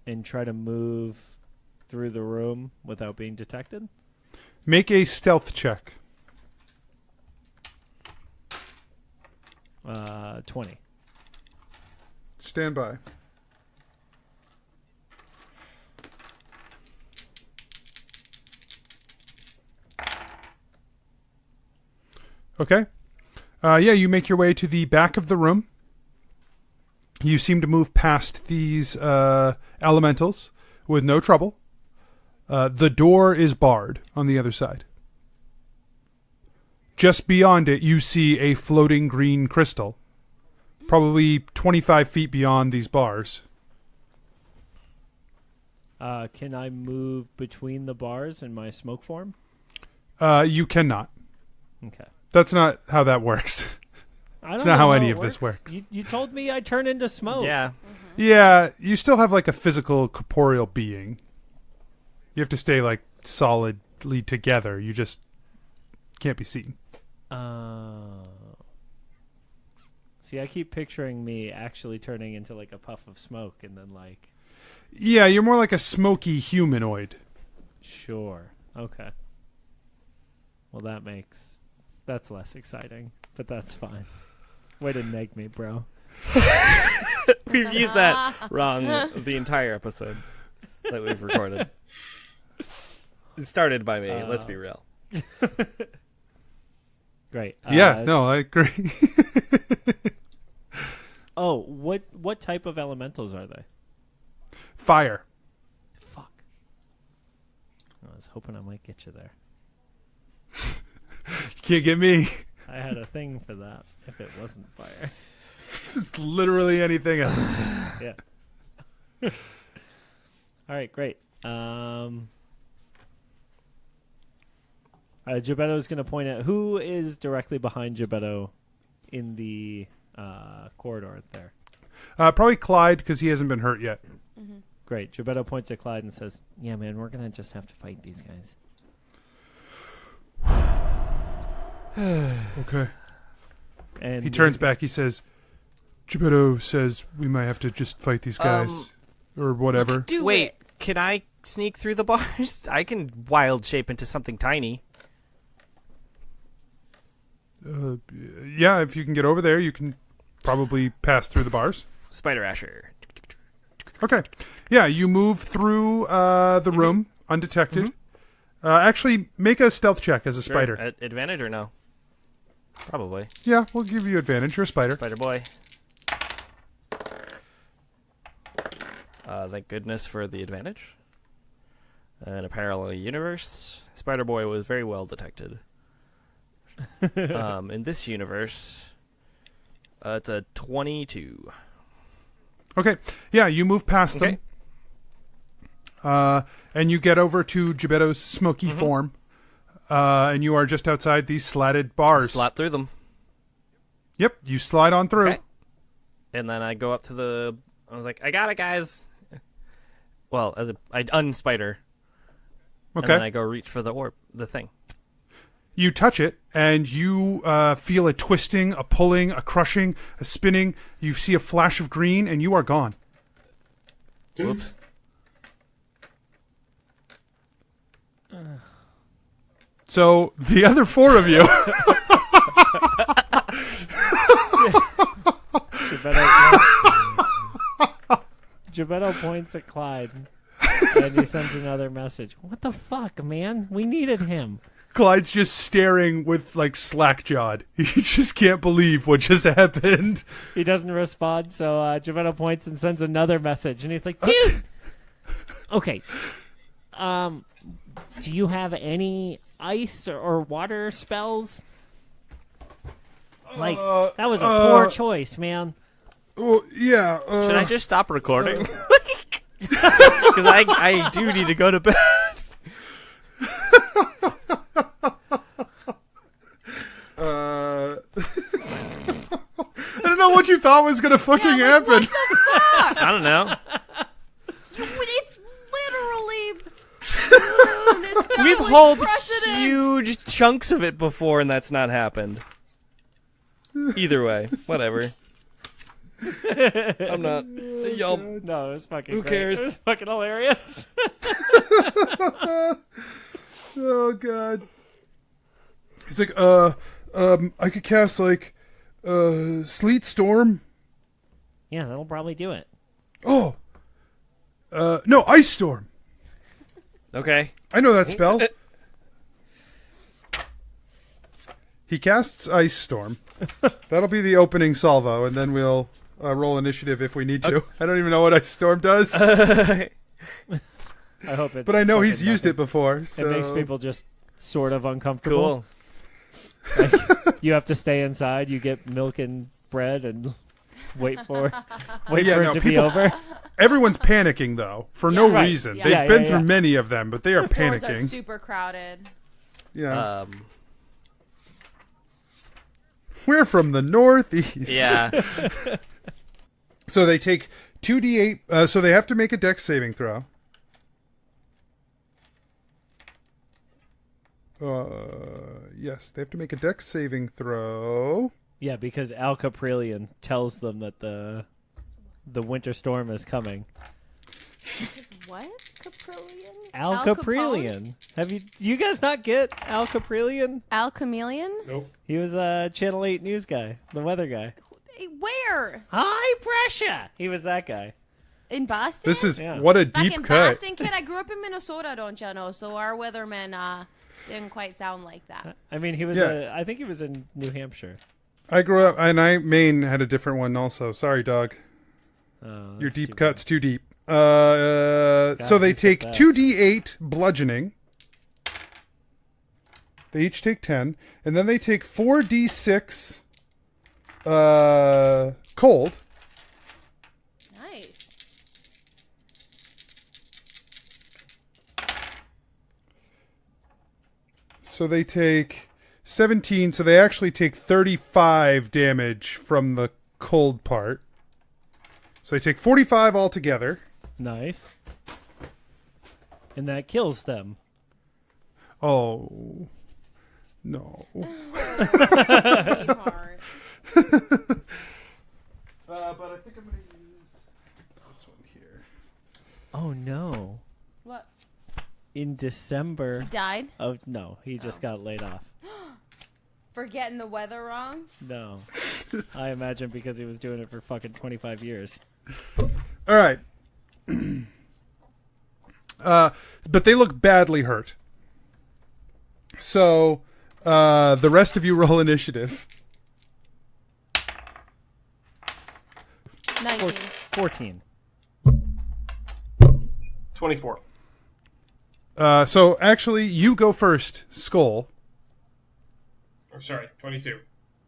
and try to move through the room without being detected. Make a stealth check. 20. Stand by. Okay. You make your way to the back of the room. You seem to move past these elementals with no trouble. The door is barred on the other side. Just beyond it, you see a floating green crystal, probably 25 feet beyond these bars. Can I move between the bars in my smoke form? You cannot. Okay. That's not how that works. I don't It's know not how how any it of this works. You told me I turn into smoke. Yeah. Yeah, you still have like a physical, corporeal being. You have to stay like solidly together. You just can't be seen. See, I keep picturing me actually turning into like a puff of smoke and then like... Yeah, you're more like a smoky humanoid. Sure. Okay. Well, that's less exciting, but that's fine. Way to neg me, bro. We've used that wrong the entire episodes that we've recorded. It started by me, let's be real. Great. Yeah, no, I agree. Oh, what type of elementals are they? Fire. Fuck. I was hoping I might get you there. You can't get me. I had a thing for that if it wasn't fire. It's literally anything else. Yeah. All right, great. Gebeddo is going to point at who is directly behind Gebeddo in the corridor there. Probably Clyde, because he hasn't been hurt yet. Mm-hmm. Great. Gebeddo points at Clyde and says, "Yeah, man, we're going to just have to fight these guys." Okay. And He turns back. He says, Gebeddo says we might have to just fight these guys. Or whatever. Wait, can I sneak through the bars? I can wild shape into something tiny. Yeah, if you can get over there, you can probably pass through the bars. SpiderAsher. Okay. Yeah, you move through the room undetected. Actually, make a stealth check as a spider. Advantage or no? Probably. Yeah, we'll give you advantage. You're a spider. Spider boy. Thank goodness for the advantage. In a parallel universe, Spider Boy was very well detected. In this universe, it's a 22. Okay. Yeah, you move past them. And you get over to Gebeddo's smoky form. And you are just outside these slatted bars. Slap through them. Yep, you slide on through. Okay. And then I go up to the... I was like, I got it, guys. Well, I unspider. Okay. And then I go reach for the orb, the thing. You touch it, and you feel a twisting, a pulling, a crushing, a spinning. You see a flash of green, and you are gone. Whoops. So, the other 4 of you... Gebeddo points at Clyde, and he sends another message. What the fuck, man? We needed him. Clyde's just staring with, like, slack-jawed. He just can't believe what just happened. He doesn't respond, so Gebeddo points and sends another message, and he's like, dude! Okay. Do you have any ice or water spells? Like, that was a poor choice, man. Well, yeah. Should I just stop recording? Because I do need to go to bed. I don't know what you thought was gonna fucking happen. I don't know. It's literally. We've hauled huge chunks of it before, and that's not happened. Either way, whatever. I'm not. Y'all. No, it was fucking Who great. cares? It was fucking hilarious. Oh god. He's like, I could cast like, Sleet Storm. Yeah, that'll probably do it. Oh. No, Ice Storm. Okay. I know that spell. He casts Ice Storm. That'll be the opening salvo, and then we'll roll initiative if we need to. I don't even know what Ice Storm does, I hope it's. but I know he's fucking used nothing. it before. So. It makes people just sort of uncomfortable. Cool. You have to stay inside. You get milk and bread and wait for it to be people- over. Everyone's panicking though for no Right. reason. Yeah. They've Yeah, been yeah, through yeah. many of them, but they are Doors are panicking. super crowded. Yeah, Um. we're from the northeast. Yeah. So they take 2d8. So they have to make a dex saving throw. Yes, they have to make a dex saving throw. Yeah, because Al Caprillion tells them that the winter storm is coming. What? Caprillion? Al Capone? Caprillion. Have you guys not get Al Caprillion? Al Chameleon? Nope. He was a Channel 8 news guy, the weather guy. Where? High pressure. He was that guy. In Boston? This is Yeah. what a deep Fucking cut. Boston kid. I grew up in Minnesota, don't you know? So our weatherman didn't quite sound like that. I mean, he was. Yeah. I think he was in New Hampshire. I grew up, and Maine had a different one also. Sorry, dog. Oh, Your that's deep too cut's too deep. So they he's so take fast. 2d8 bludgeoning. They each take 10, and then they take 4d6 cold. Nice. So they take 17, so they actually take 35 damage from the cold part. So they take 45 altogether. Nice. And that kills them. Oh. No. Sweetheart. But I think I'm going to use this one here. Oh no! What? In December Died? of no, he just got laid off. For getting the weather wrong? No, I imagine because he was doing it for fucking 25 years. All right. But they look badly hurt. So, the rest of you roll initiative. 19. 14. 24. So actually, you go first, Skull. Or sorry, 22.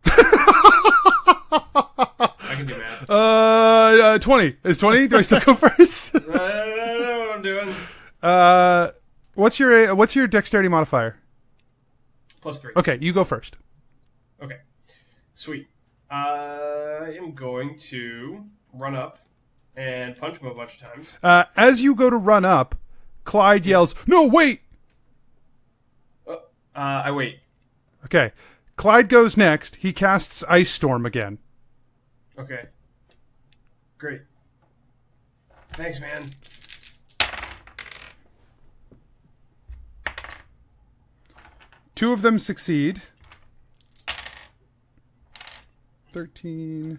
I can do math. 20. Is 20? Do I still go first? I don't know what I'm doing. What's your dexterity modifier? +3. Okay, you go first. Okay. Sweet. I am going to run up and punch him a bunch of times. As you go to run up, Clyde yells, "No, wait!" I wait. Okay. Clyde goes next. He casts Ice Storm again. Okay. Great. Thanks, man. Two of them succeed. 13.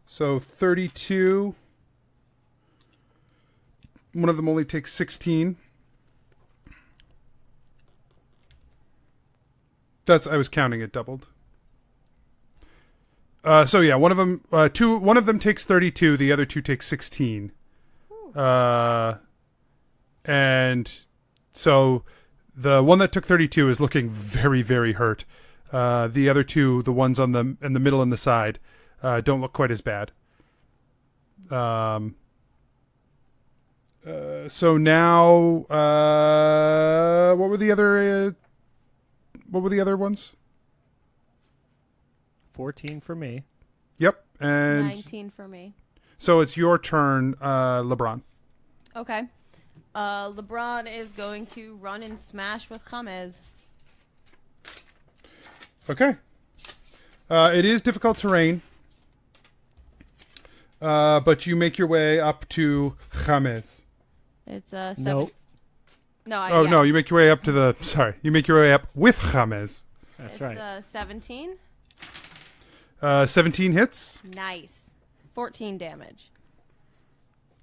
So 32. One of them only takes 16. I was counting it doubled. So yeah, one of them takes 32, the other two take 16. And so The one that took 32 is looking very, very hurt. The other two, the ones in the middle and the side, don't look quite as bad. So now, what were the other ones? 14 for me. Yep, and 19 for me. so it's your turn, LeBron. Okay. LeBron is going to run and smash with James. Okay. It is difficult terrain, but you make your way up to James. It's 7. Nope. No, No, you make your way up to the. Sorry, you make your way up with James. That's It's right. 17. 17 hits. Nice. 14 damage.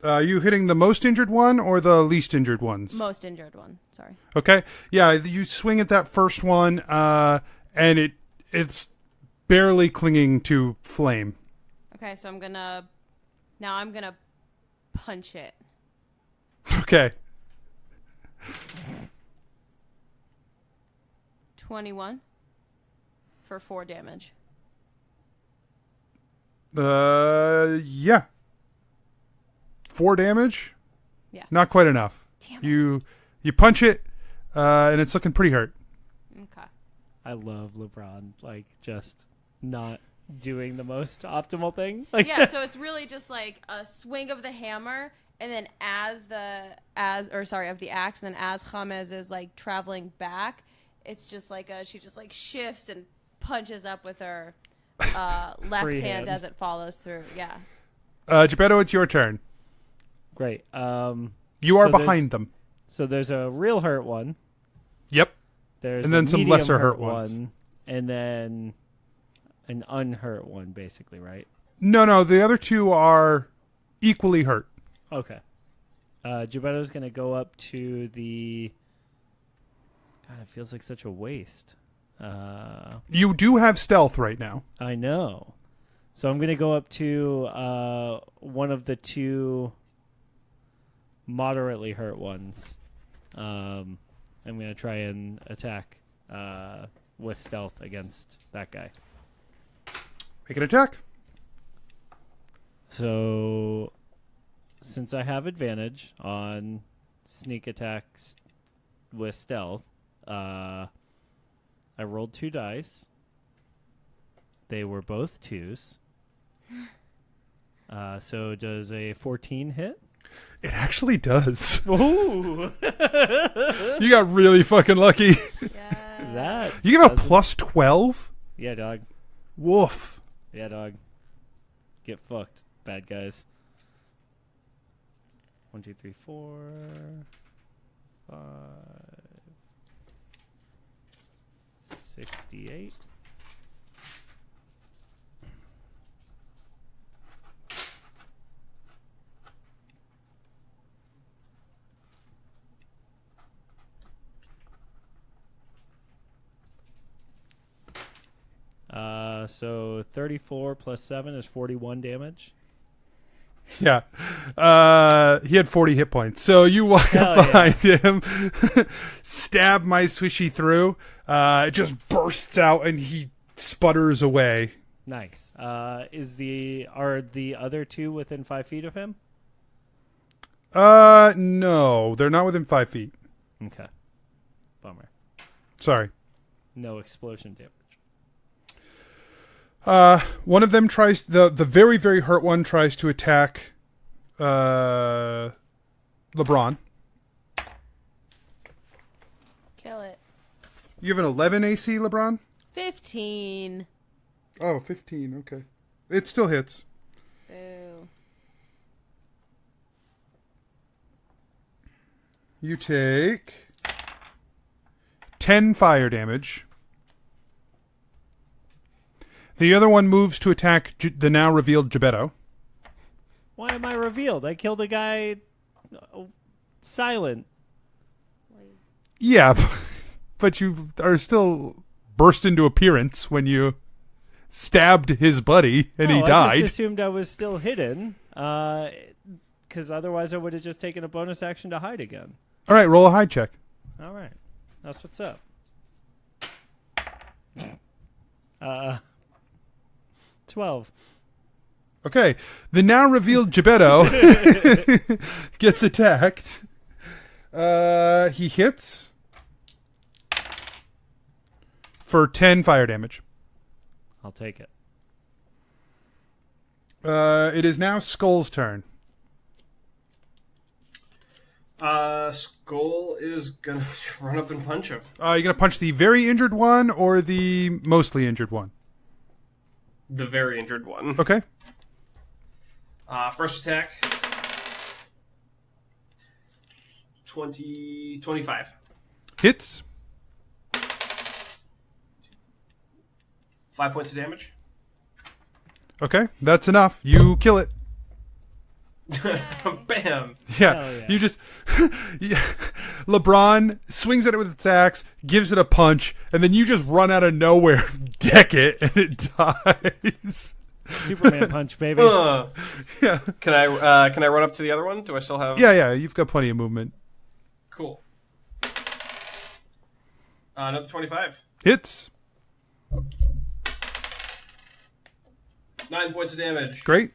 You hitting the most injured one or the least injured ones? Most injured one. Sorry. Okay. Yeah, you swing at that first one, and it's barely clinging to flame. Okay, so I'm gonna punch it. Okay. 21 for 4 damage. Yeah. 4 damage? Yeah. Not quite enough. Damn it. You punch it, and it's looking pretty hurt. Okay. I love LeBron, like, just not doing the most optimal thing. Like, Yeah, so it's really just like a swing of the hammer, and then of the axe, and then as James is like traveling back, it's just like she just like shifts and punches up with her left Free hand hand. as it follows through. Yeah. Gebeddo, it's your turn. Great. You are So there's- behind them. So there's a real hurt one. Yep. There's And then a some medium lesser hurt ones. one, and then an unhurt one, basically, right? No, the other two are equally hurt. Okay. Gebeddo's going to go up to the... God, it feels like such a waste. You do have stealth right now. I know. So I'm going to go up to one of the two moderately hurt ones. I'm going to try and attack with stealth against that guy. Make an attack. So, since I have advantage on sneak attacks with stealth, I rolled 2 dice. They were both 2s. So does a 14 hit? It actually does. Ooh! You got really fucking lucky. Yeah. That You give a doesn't- plus 12? Yeah, dog. Woof. Yeah, dog. Get fucked, bad guys. 1, 2, 3, 4, 5, 68. So 34 plus 7 is 41 damage. Yeah. He had 40 hit points. So you walk up Hell yeah. behind him, stab my swishy through. It just bursts out and he sputters away. Nice. Are the other two within 5 feet of him? No, they're not within 5 feet. Okay. Bummer. Sorry. No explosion damage. One of them tries, the very, very hurt one tries to attack LeBron. Kill it. You have an 11 AC, LeBron? 15. Oh, 15, okay. It still hits. Boo. You take 10 fire damage. The other one moves to attack the now revealed Gebeddo. Why am I revealed? I killed a guy silent. Yeah, but you are still burst into appearance when you stabbed his buddy and he I died. just assumed I was still hidden, because otherwise I would have just taken a bonus action to hide again. All right, roll a hide check. All right. That's what's up. 12. Okay, the now revealed Gebeddo gets attacked. He hits for 10 fire damage. I'll take it. It is now Skull's turn. Skull is gonna run up and punch him. You're gonna punch the very injured one or the mostly injured one? The very injured one. Okay. First attack. 25. Hits. 5 points of damage. Okay, that's enough. You kill it. Bam! Yeah, you just... yeah. LeBron swings at it with its axe, gives it a punch, and then you just run out of nowhere, deck it, and it dies. Superman punch, baby. Yeah. Can I run up to the other one? Do I still have... Yeah, you've got plenty of movement. Cool. Another 25. Hits. 9 points of damage. Great.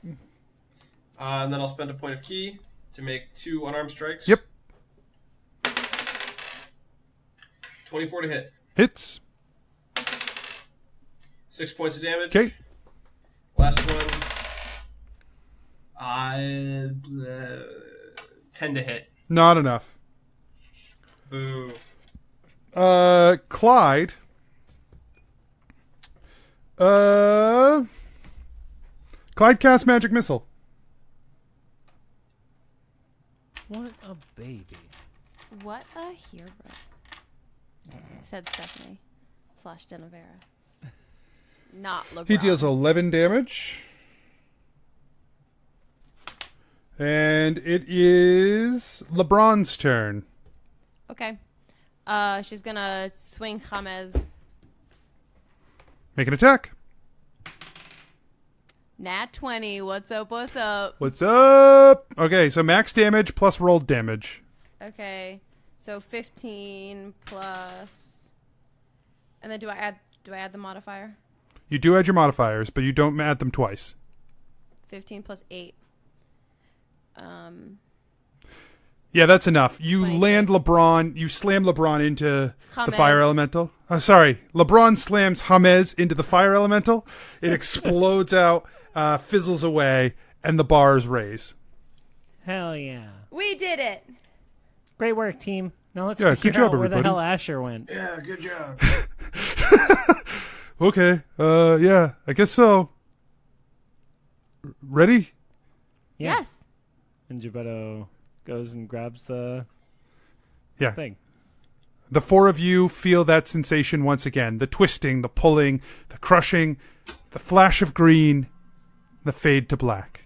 And then I'll spend a point of key to make 2 unarmed strikes. Yep. 24 to hit. Hits. 6 points of damage. Okay. Last one. 10 to hit. Not enough. Boo. Clyde. Clyde casts Magic Missile. What a baby. What a hero, said Stephanie / Denavera. Not LeBron. He deals 11 damage. And it is LeBron's turn. Okay. She's gonna swing James. Make an attack. Nat 20. What's up? What's up? What's up? Okay, so max damage plus rolled damage. Okay. So 15 plus. And then do I add the modifier? You do add your modifiers, but you don't add them twice. 15 plus 8. Yeah, that's enough. You 20. land LeBron. You slam LeBron into the James. fire elemental. Sorry. LeBron slams James into the fire elemental. It explodes out, fizzles away, and the bars raise. Hell yeah. We did it. Great work, team. Now let's Yeah, figure good job, out where the everybody. hell Asher went. Yeah, good job. Okay. Yeah, I guess so. Ready? Yeah. Yes. And Gebeddo goes and grabs the Yeah. thing. The four of you feel that sensation once again. The twisting, the pulling, the crushing, the flash of green, the fade to black.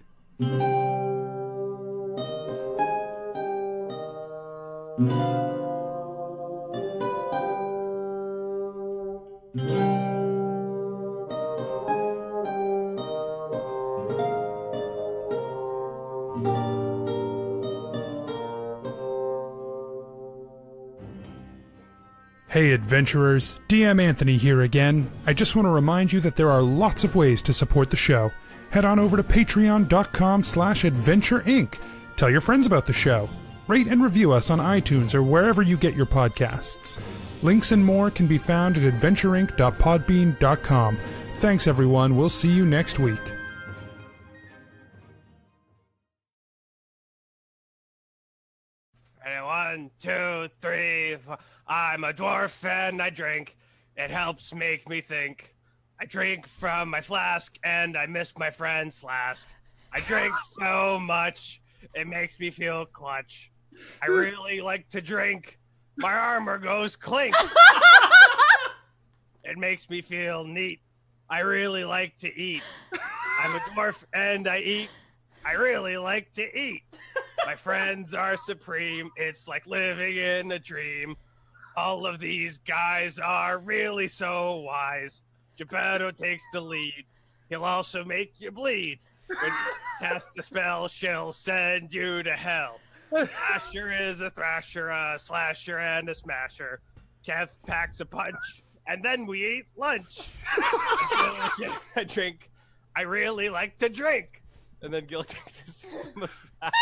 Hey adventurers, DM Anthony here again. I just want to remind you that there are lots of ways to support the show. Head on over to patreon.com/adventureinc. Tell your friends about the show. Rate and review us on iTunes or wherever you get your podcasts. Links and more can be found at adventureinc.podbean.com. Thanks everyone, we'll see you next week. Ready, 1, 2, 3, 4. I'm a dwarf and I drink. It helps make me think. I drink from my flask and I miss my friend's flask. I drink so much, it makes me feel clutch. I really like to drink. My armor goes clink. It makes me feel neat. I really like to eat. I'm a dwarf and I eat. I really like to eat. My friends are supreme. It's like living in a dream. All of these guys are really so wise. Gebeddo takes the lead. He'll also make you bleed. When you cast a spell, she'll send you to hell. Asher is a thrasher, a slasher, and a smasher. Kev packs a punch, and then we eat lunch. I drink. I really like to drink. And then Gil takes a sip from the flask.